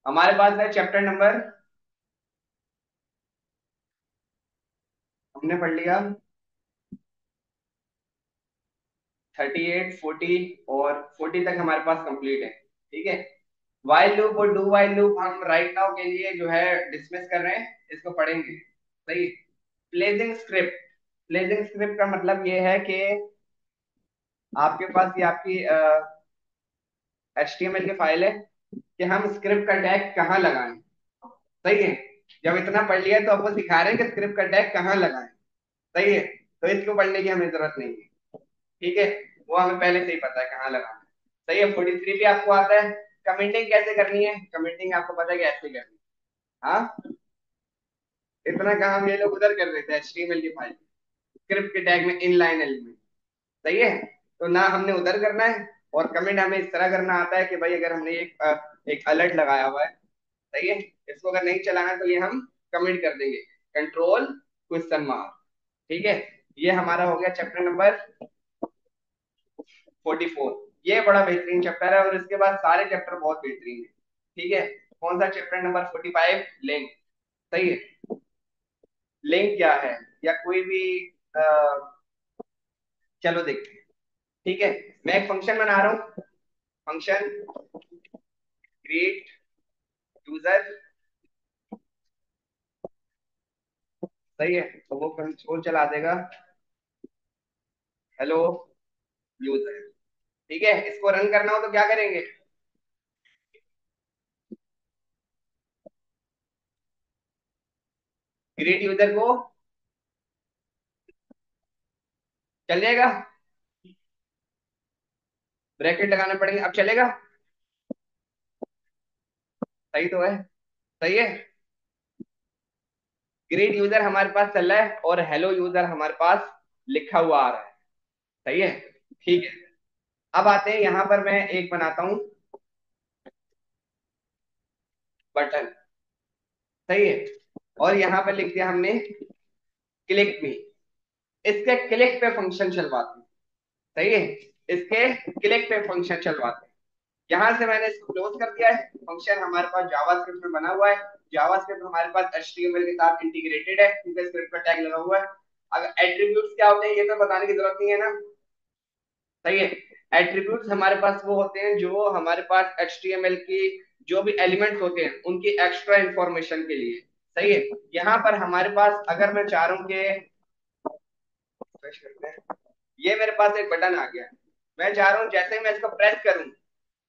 हमारे पास है chapter number, हमने पढ़ लिया 38, 40 और 40 तक हमारे पास कंप्लीट है। ठीक है। वाइल लूप और डू वाइल लूप हम राइट नाउ के लिए जो है डिसमिस कर रहे हैं, इसको पढ़ेंगे। सही। Pledging script. प्लेजिंग स्क्रिप्ट का मतलब ये है कि आपके पास ये आपकी HTML की फाइल है कि हम स्क्रिप्ट का टैग कहाँ लगाएं। सही है। जब इतना पढ़ लिया तो आपको सिखा रहे हैं कि स्क्रिप्ट का टैग कहाँ लगाएं। सही है। तो इसको पढ़ने की हमें जरूरत नहीं है। ठीक है। वो हमें पहले से ही पता है कहाँ लगाना है। सही है। 43 भी आपको आता है। कमेंटिंग कैसे करनी है, कमेंटिंग आपको पता है कि ऐसे करनी है। हाँ। इतना काम ये लोग उधर कर देते हैं HTML की फाइल, स्क्रिप्ट के टैग में इनलाइन एलिमेंट। सही है। तो ना हमने उधर करना है। और कमेंट हमें इस तरह करना आता है कि भाई अगर हमने एक अलर्ट लगाया हुआ है, सही है, इसको अगर नहीं चलाना है तो ये हम कमेंट कर देंगे, कंट्रोल क्वेश्चन मार्क। ठीक है। ये हमारा हो गया चैप्टर नंबर 44। ये बड़ा बेहतरीन चैप्टर है और इसके बाद सारे चैप्टर बहुत बेहतरीन है। ठीक है। कौन सा चैप्टर नंबर 45, लिंक। सही है। लिंक क्या है, या कोई भी अ, चलो देखते हैं। ठीक है। मैं एक फंक्शन बना रहा हूँ, फंक्शन क्रिएट यूजर। सही है। तो वो कंसोल चला देगा हेलो यूजर। ठीक है। इसको रन करना हो तो क्या करेंगे, क्रिएट यूजर को चलेगा, ब्रैकेट लगाना पड़ेंगे, अब चलेगा। सही तो है। सही है। ग्रीट यूजर हमारे पास चल रहा है और हेलो यूजर हमारे पास लिखा हुआ आ रहा है। सही है। ठीक है। अब आते हैं यहां पर, मैं एक बनाता हूं बटन। सही है। और यहां पर लिख दिया हमने क्लिक मी। इसके क्लिक पे फंक्शन चलवाते हैं। सही है। इसके क्लिक पे फंक्शन चलवाते हैं। यहां से मैंने इसको क्लोज कर दिया है। फंक्शन हमारे पास जावास्क्रिप्ट में बना हुआ है। जावास्क्रिप्ट हमारे पास HTML के साथ इंटीग्रेटेड है क्योंकि स्क्रिप्ट का टैग लगा हुआ है। अगर एट्रीब्यूट्स क्या होते हैं ये तो बताने की जरूरत नहीं है ना। सही है। एट्रीब्यूट्स हमारे पास वो होते हैं जो हमारे पास HTML की जो भी एलिमेंट्स होते हैं उनकी एक्स्ट्रा इंफॉर्मेशन के लिए। सही है। यहाँ पर हमारे पास अगर मैं चाह रहा हूँ कि refresh करते हैं, ये मेरे पास एक बटन आ गया। मैं चाह रहा हूँ जैसे ही मैं इसको प्रेस करूँ,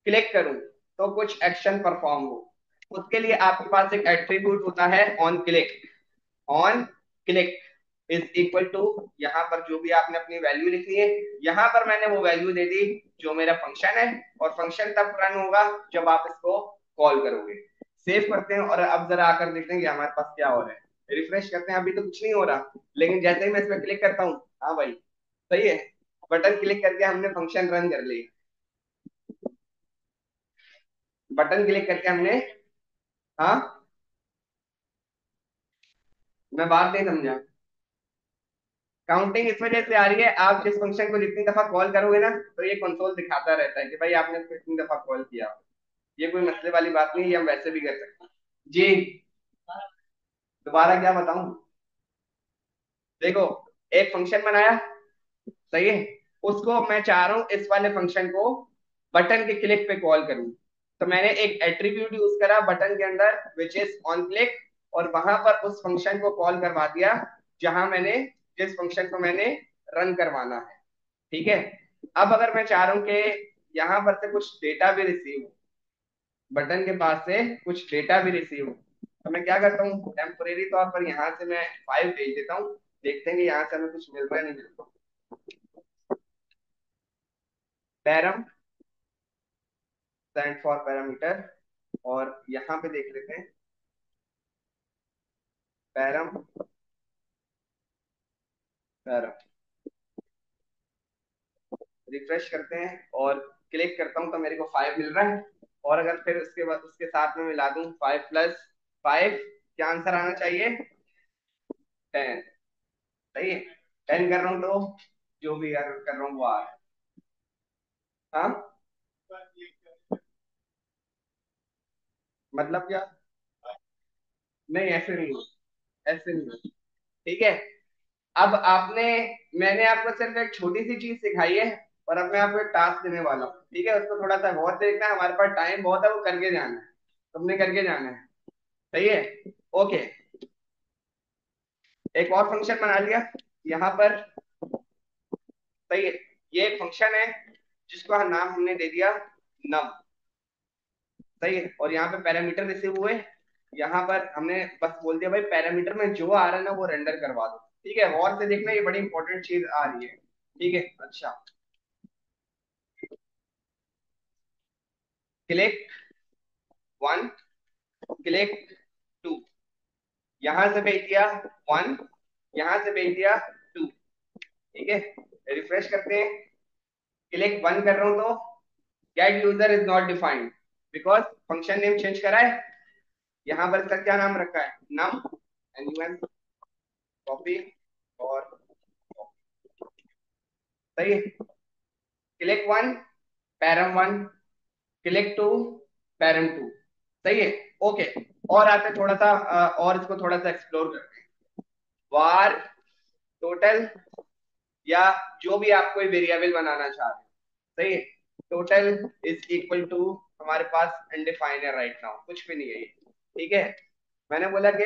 क्लिक करूँ, तो कुछ एक्शन परफॉर्म हो। उसके लिए आपके पास एक एट्रीब्यूट होता है on click. On click is equal to, यहाँ पर जो भी आपने अपनी वैल्यू लिखनी है, यहाँ पर मैंने वो वैल्यू दे दी जो मेरा फंक्शन है। और फंक्शन तब रन होगा जब आप इसको कॉल करोगे। सेव करते हैं और अब जरा आकर देखते हैं कि हमारे पास क्या हो रहा है। रिफ्रेश करते हैं, अभी तो कुछ नहीं हो रहा, लेकिन जैसे ही मैं इस पर क्लिक करता हूँ, हाँ भाई, सही है, बटन क्लिक करके हमने फंक्शन रन कर लिया। बटन क्लिक करके हमने, हाँ, मैं बात नहीं समझा। काउंटिंग इस वजह से आ रही है, आप जिस फंक्शन को जितनी दफा कॉल करोगे ना तो ये कंसोल दिखाता रहता है कि भाई आपने इसको इतनी दफा कॉल किया। ये कोई मसले वाली बात नहीं है, ये हम वैसे भी कर सकते हैं। जी। दोबारा क्या बताऊं। देखो, एक फंक्शन बनाया, सही है, उसको मैं चाह रहा हूँ इस वाले फंक्शन को बटन के क्लिक पे कॉल करूँ। तो मैंने एक एट्रीब्यूट यूज करा बटन के अंदर विच इज ऑन क्लिक, और वहां पर उस फंक्शन को कॉल करवा दिया जहां मैंने, जिस फंक्शन को मैंने रन करवाना है। ठीक है। अब अगर मैं चाह रहा हूँ कि यहाँ पर से कुछ डेटा भी रिसीव हो, बटन के पास से कुछ डेटा भी रिसीव हो, तो मैं क्या करता हूँ, टेम्पोरेरी तौर पर यहाँ से मैं 5 भेज देता हूँ। देखते हैं कि यहाँ से हमें कुछ मिल रहा है नहीं मिल रहा। Param, stand for parameter. और यहाँ पे देख लेते हैं, पैरम, पैरम, रिफ्रेश करते हैं और क्लिक करता हूँ तो मेरे को 5 मिल रहा है। और अगर फिर उसके बाद उसके साथ में मिला दूं 5 + 5, क्या आंसर आना चाहिए, 10। सही है। 10 कर रहा हूँ तो जो भी यार कर रहा हूँ वो आ रहा है। हाँ। मतलब क्या? नहीं ऐसे नहीं हो, ऐसे नहीं हो। ठीक है। अब आपने, मैंने आपको सिर्फ एक छोटी सी चीज सिखाई है, और अब मैं आपको एक टास्क देने वाला हूँ। ठीक है, उसको थोड़ा सा गौर से देखना है, हमारे पास टाइम बहुत है, वो करके जाना है, तुमने करके जाना है। सही है। ओके। एक और फंक्शन बना लिया यहाँ पर। सही है। ये एक फंक्शन है जिसको नाम हमने दे दिया नम। सही है। और यहाँ पे पैरामीटर रिसीव हुए। यहाँ पर हमने बस बोल दिया भाई पैरामीटर में जो आ रहा है ना वो रेंडर करवा दो। ठीक है, गौर से देखना, ये बड़ी इंपॉर्टेंट चीज आ रही है। ठीक है। अच्छा, क्लिक वन, क्लिक टू, यहां से भेज दिया वन, यहां से भेज दिया टू। ठीक है, रिफ्रेश करते हैं। क्लिक वन कर रहा हूं तो gate user is not defined, because function name change करा है। यहां पर इसका क्या नाम रखा है? नम, एन कॉपी और सही है। Click one, param one, click two, param two. सही है। ओके। और आते थोड़ा सा और इसको थोड़ा सा एक्सप्लोर करते हैं। वार टोटल, या जो भी आप कोई वेरिएबल बनाना चाह रहे हैं। सही है। टोटल इज इक्वल टू, हमारे पास अनडिफाइंड है राइट नाउ, कुछ भी नहीं है ये। ठीक है। मैंने बोला कि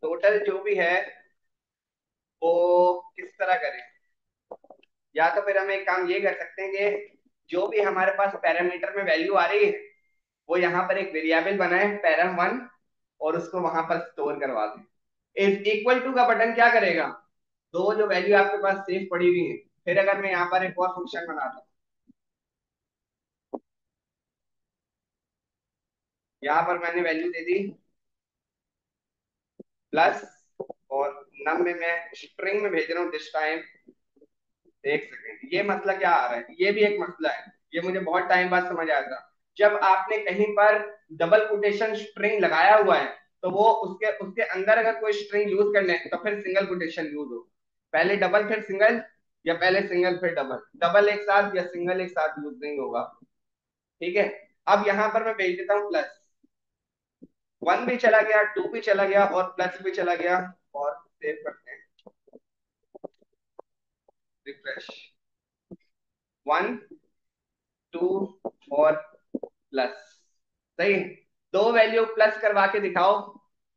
टोटल जो भी है वो किस तरह करें, या तो फिर हम एक काम ये कर सकते हैं कि जो भी हमारे पास पैरामीटर में वैल्यू आ रही है वो यहाँ पर एक वेरिएबल बनाए पैरम वन, और उसको वहां पर स्टोर करवा दें। इज इक्वल टू का बटन क्या करेगा? दो जो वैल्यू आपके पास सेव पड़ी हुई है। फिर अगर मैं यहाँ पर एक और फंक्शन बनाता हूँ, यहाँ पर मैंने वैल्यू दे दी प्लस, और नम में मैं स्ट्रिंग में भेज रहा हूँ दिस टाइम। एक सेकेंड, ये मसला क्या आ रहा है? ये भी एक मसला है, ये मुझे बहुत टाइम बाद समझ आया था। जब आपने कहीं पर डबल कोटेशन स्ट्रिंग लगाया हुआ है, तो वो उसके उसके अंदर अगर कोई स्ट्रिंग यूज कर ले तो फिर सिंगल कोटेशन यूज हो। पहले डबल फिर सिंगल, या पहले सिंगल फिर डबल, डबल एक साथ या सिंगल एक साथ यूज नहीं होगा। ठीक है। अब यहाँ पर मैं भेज देता हूँ प्लस, वन भी चला गया, टू भी चला गया, और प्लस भी चला गया। और सेव करते हैं, रिफ्रेश। वन, टू और प्लस। सही है। दो वैल्यू प्लस करवा के दिखाओ,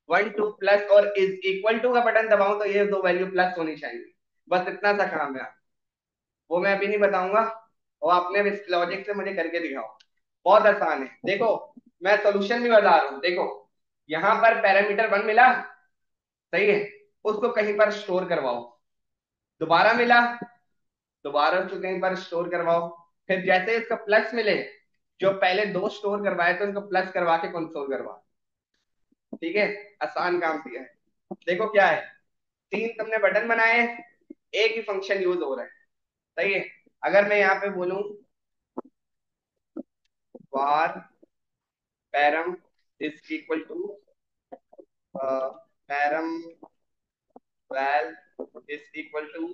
वन टू प्लस, और इज इक्वल टू का बटन दबाऊं तो ये दो वैल्यू प्लस होनी चाहिए। बस इतना सा काम है, वो मैं अभी नहीं बताऊंगा, वो आपने इस लॉजिक से मुझे करके दिखाओ। बहुत आसान है, देखो। मैं सोल्यूशन भी बता रहा हूँ, देखो। यहाँ पर पैरामीटर वन मिला, सही है, उसको कहीं पर स्टोर करवाओ। दोबारा मिला, दोबारा उसको कहीं पर स्टोर करवाओ। फिर जैसे इसका प्लस मिले, जो पहले दो स्टोर करवाए तो उनको प्लस करवा के कंसोल करवा। ठीक है। आसान काम किया है। देखो क्या है, तीन तुमने बटन बनाए, एक ही फंक्शन यूज हो रहा है। सही है। अगर मैं यहाँ पे बोलूं var param is equal to param val is equal to,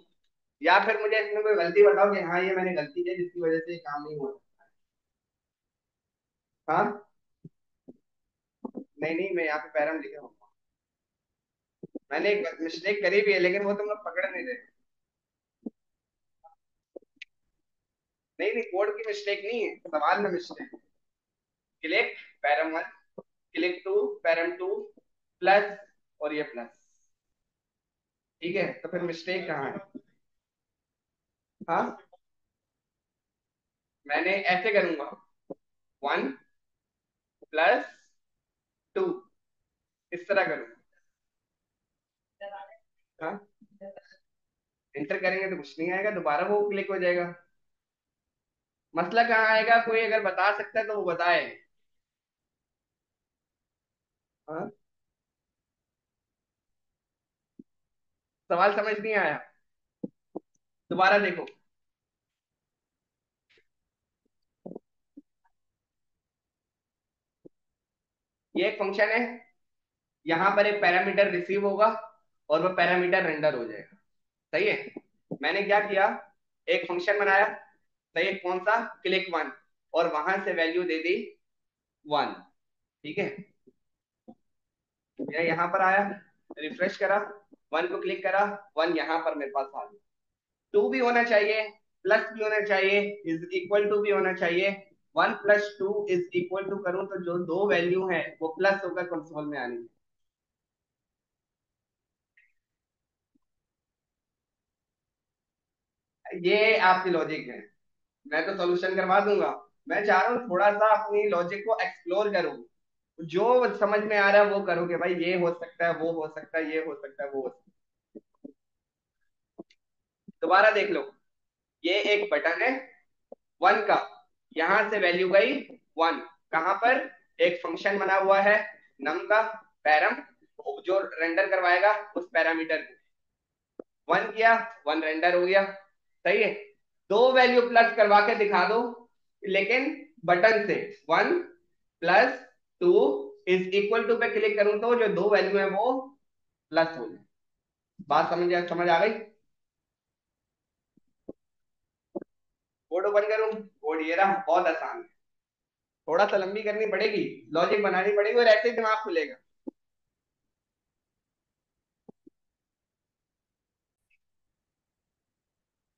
या फिर मुझे इसमें कोई गलती बताओ कि हाँ ये मैंने गलती की जिसकी वजह से ये काम नहीं हो रहा। हाँ, नहीं नहीं, मैं यहाँ पे पैरम लिखा हूँ। मैंने एक मिस्टेक करी भी है, लेकिन वो तुम लोग पकड़ नहीं रहे। नहीं नहीं, कोड की मिस्टेक नहीं है, सवाल में mistake. Click param one, click two, param two, plus, और ये प्लस। ठीक है, तो फिर मिस्टेक कहाँ है? हाँ, मैंने ऐसे करूंगा, वन प्लस टू, इस तरह करूंगा। हाँ, एंटर करेंगे तो कुछ नहीं आएगा, दोबारा वो क्लिक हो जाएगा। मसला कहाँ आएगा? कोई अगर बता सकता है तो वो बताए। हाँ, सवाल समझ नहीं आया, दोबारा देखो। ये एक फंक्शन है, यहाँ पर एक पैरामीटर रिसीव होगा, और वो पैरामीटर रेंडर हो जाएगा। सही है। मैंने क्या किया, एक फंक्शन बनाया, सही है, कौन सा? क्लिक वन, और वहां से वैल्यू दे दी वन। ठीक है, मैं यहाँ पर आया, रिफ्रेश करा, वन को क्लिक करा, वन यहाँ पर मेरे पास आ गया। टू भी होना चाहिए, प्लस भी होना चाहिए, इज इक्वल टू भी होना चाहिए। One plus two is equal to करूं तो जो दो वैल्यू है वो प्लस होकर कंसोल में आनी है। ये आपकी लॉजिक है, मैं तो सॉल्यूशन करवा दूंगा। मैं चाह रहा हूँ थोड़ा सा अपनी लॉजिक को एक्सप्लोर करूँ, जो समझ में आ रहा है वो करोगे भाई, ये हो सकता है, वो हो सकता है, ये हो सकता है, वो हो सकता है। दोबारा देख लो, ये एक बटन है वन का, यहां से वैल्यू गई वन। कहां पर? एक फंक्शन बना हुआ है नम का, पैरम, जो रेंडर करवाएगा उस पैरामीटर को वन किया, वन रेंडर हो गया। सही है, दो वैल्यू प्लस करवा के दिखा दो, लेकिन बटन से one plus two is equal to पे क्लिक करूं तो जो दो वैल्यू है वो प्लस हो जाए। बात समझ आ गई? कोड ओपन करूं, कोड ये रहा, बहुत आसान है। थोड़ा सा लंबी करनी पड़ेगी, लॉजिक बनानी पड़ेगी, और ऐसे ही दिमाग खुलेगा।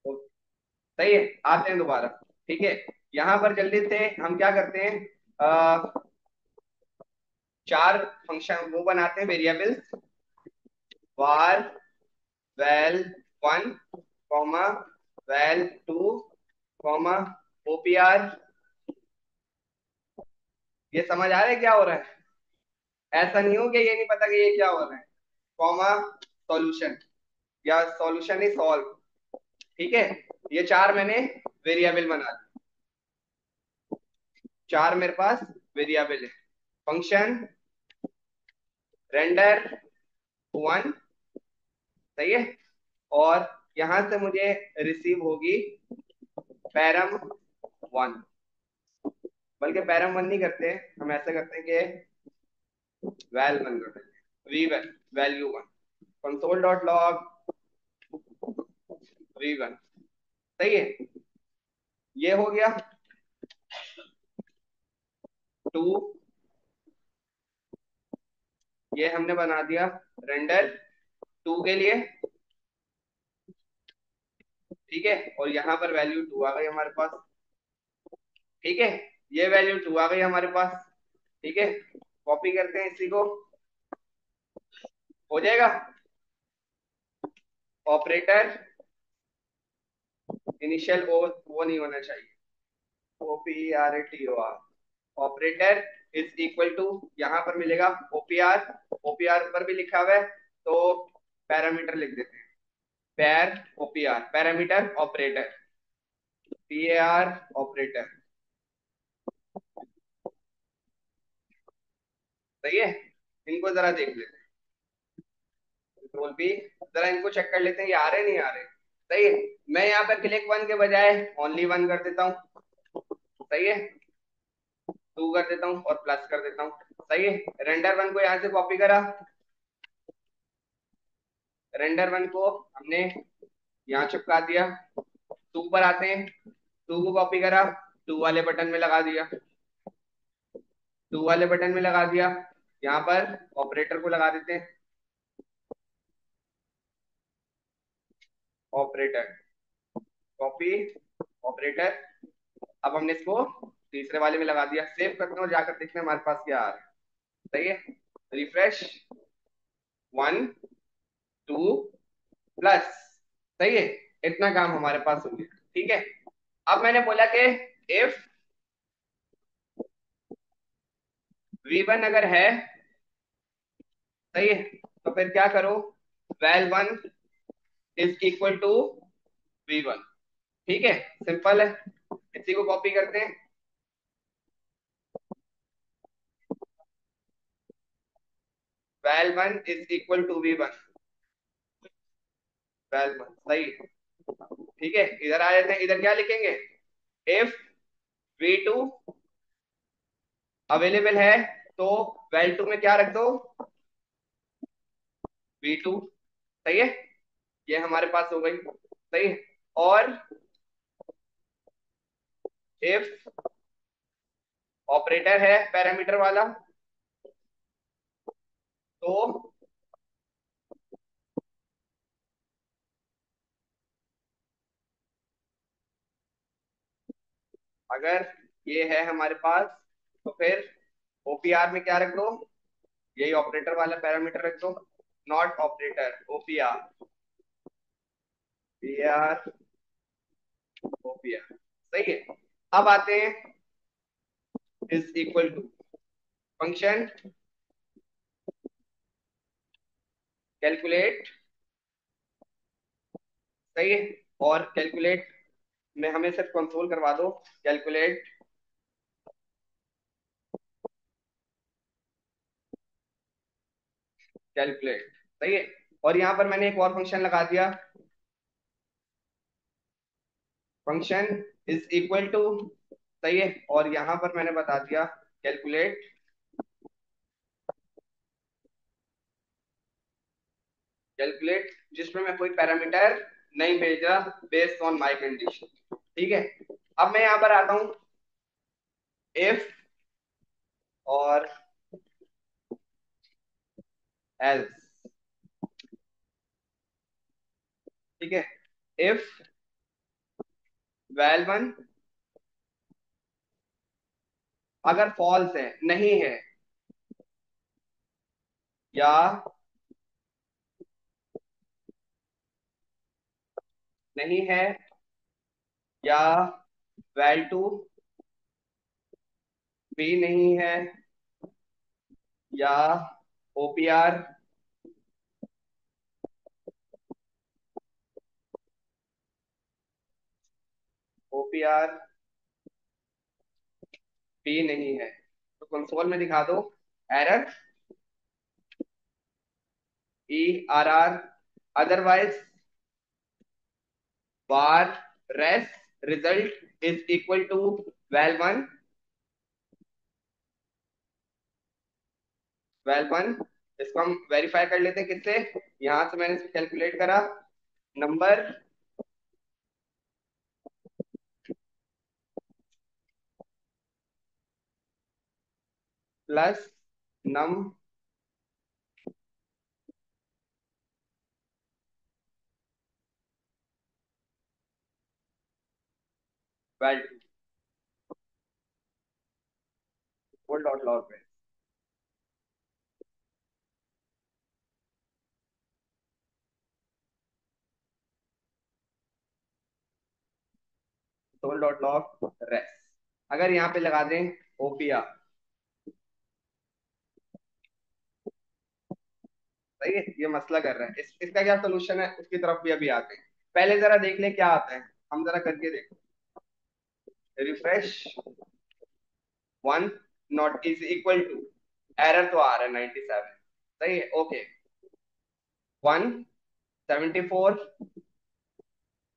तो सही है, आते हैं दोबारा। ठीक है, यहाँ पर जल्दी से हम क्या करते हैं, चार फंक्शन वो बनाते हैं variables, var val one, comma val two, comma opr। ये समझ आ रहा है क्या हो रहा है? ऐसा नहीं हो कि ये नहीं पता कि ये क्या हो रहा है। कॉमा सॉल्यूशन, या सॉल्यूशन इज सॉल्व। ठीक है, ये चार मैंने वेरिएबल बना दिए, चार मेरे पास वेरिएबल है। फंक्शन रेंडर वन, सही है, और यहां से मुझे रिसीव होगी पैरम वन। बल्कि पैरम वन नहीं करते, हम ऐसा करते हैं कि वैल वन करते हैं, V value one, console dot log V one. सही है, ये हो गया टू, ये हमने बना दिया रेंडर टू के लिए। ठीक है, और यहाँ पर वैल्यू टू आ गई हमारे पास। ठीक है, ये वैल्यू टू आ गई हमारे पास। ठीक है, कॉपी करते हैं इसी को, हो जाएगा। ऑपरेटर इनिशियल वो नहीं होना चाहिए, OPERTOR, operator is equal to, यहाँ पर मिलेगा ओपीआर, ओपीआर पर भी लिखा हुआ है तो पैरामीटर लिख देते हैं, पैर OPR, parameter operator, PAR operator. सही है, इनको जरा देख लेते हैं, कंट्रोल भी, जरा इनको चेक कर लेते हैं ये आ रहे नहीं आ रहे। सही है, मैं यहाँ पर क्लिक वन के बजाय ओनली वन कर देता हूँ। सही है, टू कर देता हूँ और प्लस कर देता हूँ। सही है, रेंडर वन को यहाँ से कॉपी करा, रेंडर वन को हमने यहाँ चिपका दिया। टू पर आते हैं, टू को कॉपी करा, टू वाले बटन में लगा दिया, टू वाले बटन में लगा दिया। यहाँ पर ऑपरेटर को लगा देते हैं, ऑपरेटर, कॉपी ऑपरेटर। अब हमने इसको तीसरे वाले में लगा दिया, सेव करते हैं और जाकर देखते हैं हमारे पास क्या आ रहा है। सही है, रिफ्रेश, वन टू प्लस। सही है, इतना काम हमारे पास हो गया। ठीक है, अब मैंने बोला कि इफ V1 अगर है, सही है, तो फिर क्या करो, val one is equal to V1। ठीक है, सिंपल है, इसी को कॉपी करते हैं, val one is equal to V1, val one. सही है, ठीक है, इधर आ जाते हैं, इधर क्या लिखेंगे, इफ V2 अवेलेबल है तो वैल टू में क्या रख दो, V2। सही है, ये हमारे पास हो गई। सही है, और इफ ऑपरेटर है पैरामीटर वाला, तो अगर ये है हमारे पास, तो फिर ओपीआर में क्या रख दो, यही ऑपरेटर वाला पैरामीटर रख दो, not operator OPR, PR OPR. सही है। अब आते हैं is equal to function calculate. सही है। और कैलकुलेट में हमें सिर्फ कंसोल करवा दो, कैलकुलेट कैलकुलेट। सही है। और यहाँ पर मैंने एक और फंक्शन लगा दिया, फंक्शन इज इक्वल टू। सही है। और यहाँ पर मैंने बता दिया कैलकुलेट कैलकुलेट, जिसमें मैं कोई पैरामीटर नहीं भेज रहा, बेस्ड ऑन माय कंडीशन। ठीक है। अब मैं यहाँ पर आता हूँ, इफ और एल्स। ठीक है। इफ वैल वन अगर फॉल्स है, नहीं है, या नहीं है, या वैल टू भी नहीं है, या ओपीआर ओपीआर भी नहीं है, तो कंसोल में दिखा दो error ERR, otherwise var res result is equal to val one, val one. इसको हम वेरीफाई कर लेते हैं किससे, यहां से मैंने कैलकुलेट करा, number plus num val two dot log में। सोल डॉट लॉग रेस, अगर यहाँ पे लगा दें ओपीआर। सही है। ये मसला कर रहा है, इसका क्या सोल्यूशन है उसकी तरफ भी अभी आते हैं। पहले जरा देख ले क्या आता है, हम जरा करके देखो, refresh one not is equal to, error तो आ रहा है 97। सही है। Okay, 174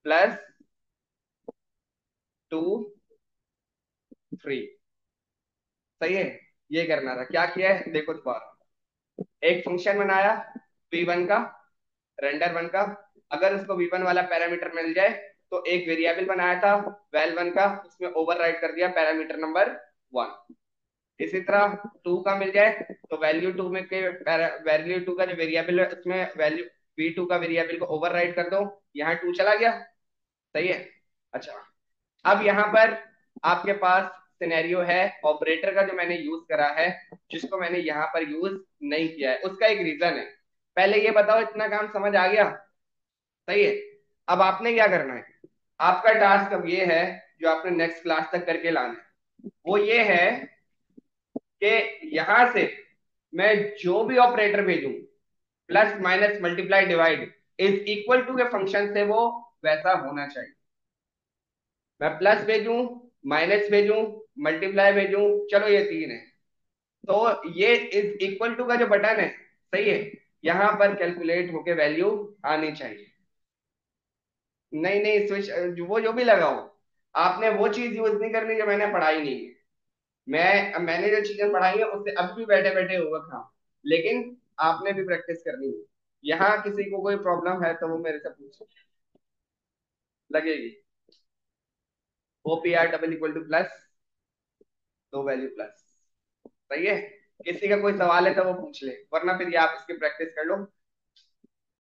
plus 2 3। सही है। ये करना था, क्या किया है देखो दोबारा, एक फंक्शन बनाया v1 का, रेंडर वन का, अगर उसको v1 वाला पैरामीटर मिल जाए तो एक वेरिएबल बनाया था वैल वन का, उसमें ओवरराइड कर दिया पैरामीटर नंबर 1। इसी तरह 2 का मिल जाए तो वैल्यू 2 में के वैल्यू 2 का जो वेरिएबल है उसमें वैल्यू v2 का वेरिएबल को ओवरराइड कर दो, यहाँ 2 चला गया। सही है। अच्छा, अब यहाँ पर आपके पास सिनेरियो है ऑपरेटर का जो मैंने यूज करा है, जिसको मैंने यहाँ पर यूज नहीं किया है, उसका एक रीजन है। पहले ये बताओ इतना काम समझ आ गया। सही है। अब आपने क्या करना है, आपका टास्क अब ये है, जो आपने नेक्स्ट क्लास तक करके लाना है, वो ये है कि यहां से मैं जो भी ऑपरेटर भेजूं, plus minus multiply divide is equal to के फंक्शन से वो वैसा होना चाहिए। मैं प्लस भेजूं, माइनस भेजूं, मल्टीप्लाई भेजूं, चलो ये 3 है, तो ये इज इक्वल टू का जो बटन है, सही है, यहां पर कैलकुलेट होके वैल्यू आनी चाहिए। नहीं नहीं, स्विच वो जो भी लगाओ, आपने वो चीज यूज नहीं करनी जो मैंने पढ़ाई नहीं है। मैंने जो चीजें पढ़ाई है उससे अब भी बैठे बैठे होगा काम, लेकिन आपने भी प्रैक्टिस करनी है। यहाँ किसी को कोई प्रॉब्लम है तो वो मेरे से पूछ लगेगी। OPR double equal two plus दो वैल्यू प्लस। सही है। किसी का कोई सवाल है तो वो पूछ ले, वरना फिर ये आप इसकी प्रैक्टिस कर लो।